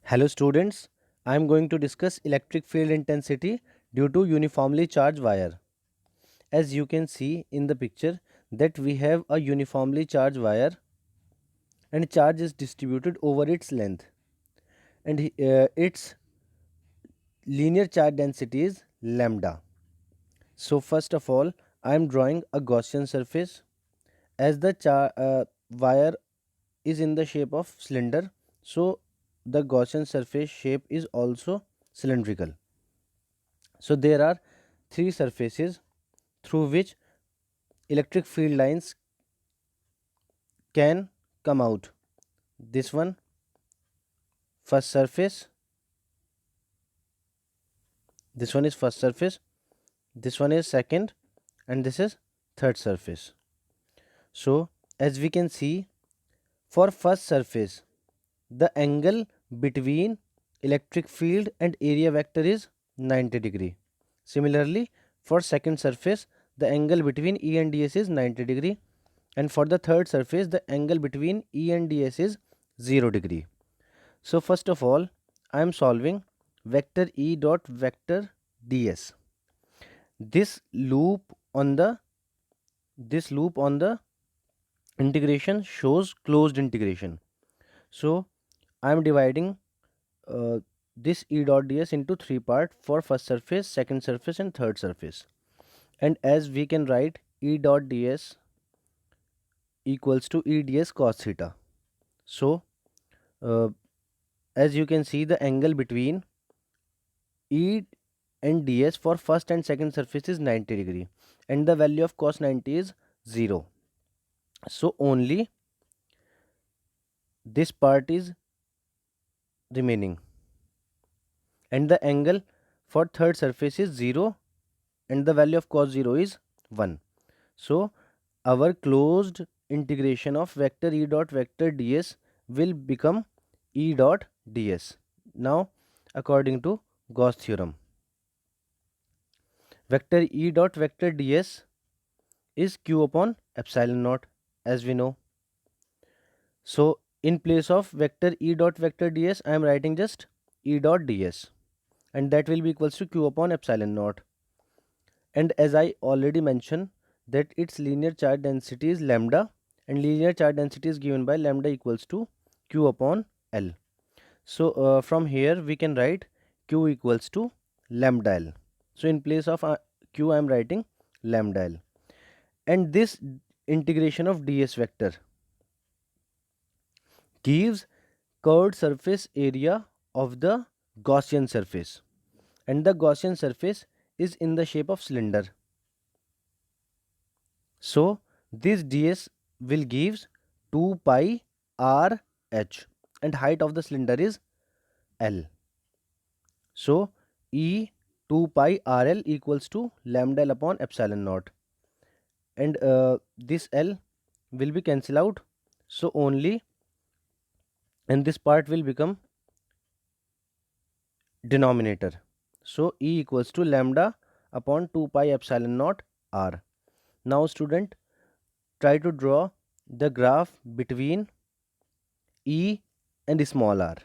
Hello students, I am going to discuss electric field intensity due to uniformly charged wire. As you can see in the picture that we have a uniformly charged wire and charge is distributed over its length and its linear charge density is lambda. So first of all I am drawing a Gaussian surface as the wire is in the shape of cylinder, so the Gaussian surface shape is also cylindrical. So there are three surfaces through which electric field lines can come out. This one, first surface, this one is first surface, this one is second, and this is third surface. So as we can see, for first surface the angle between electric field and area vector is 90 degree. Similarly, for second surface the angle between E and ds is 90 degree, and for the third surface the angle between E and ds is 0 degree. So first of all I am solving vector E dot vector ds. This loop on the integration shows closed integration. So I am dividing this E dot ds into three parts for first surface, second surface and third surface. And as we can write, E dot ds equals to E ds cos theta. So uh, as you can see, the angle between E and ds for first and second surface is 90 degree and the value of cos 90 is 0. So only this part is remaining and the angle for third surface is 0 and the value of cos 0 is 1. So our closed integration of vector E dot vector ds will become E dot ds. Now according to Gauss theorem, vector E dot vector ds is q upon epsilon naught, as we know. So in place of vector E dot vector ds I am writing just E dot ds, and that will be equals to q upon epsilon naught. And as I already mentioned that its linear charge density is lambda, and linear charge density is given by lambda equals to q upon L. So from here we can write q equals to lambda L. So in place of q I am writing lambda L, and this integration of ds vector gives curved surface area of the Gaussian surface, and the Gaussian surface is in the shape of cylinder. So this ds will gives 2 pi r h, and height of the cylinder is L. So E 2 pi RL equals to lambda L upon epsilon naught, and this L will be cancelled out, so only, and this part will become denominator. So E equals to lambda upon 2 pi epsilon naught R. Now student, try to draw the graph between E and small r.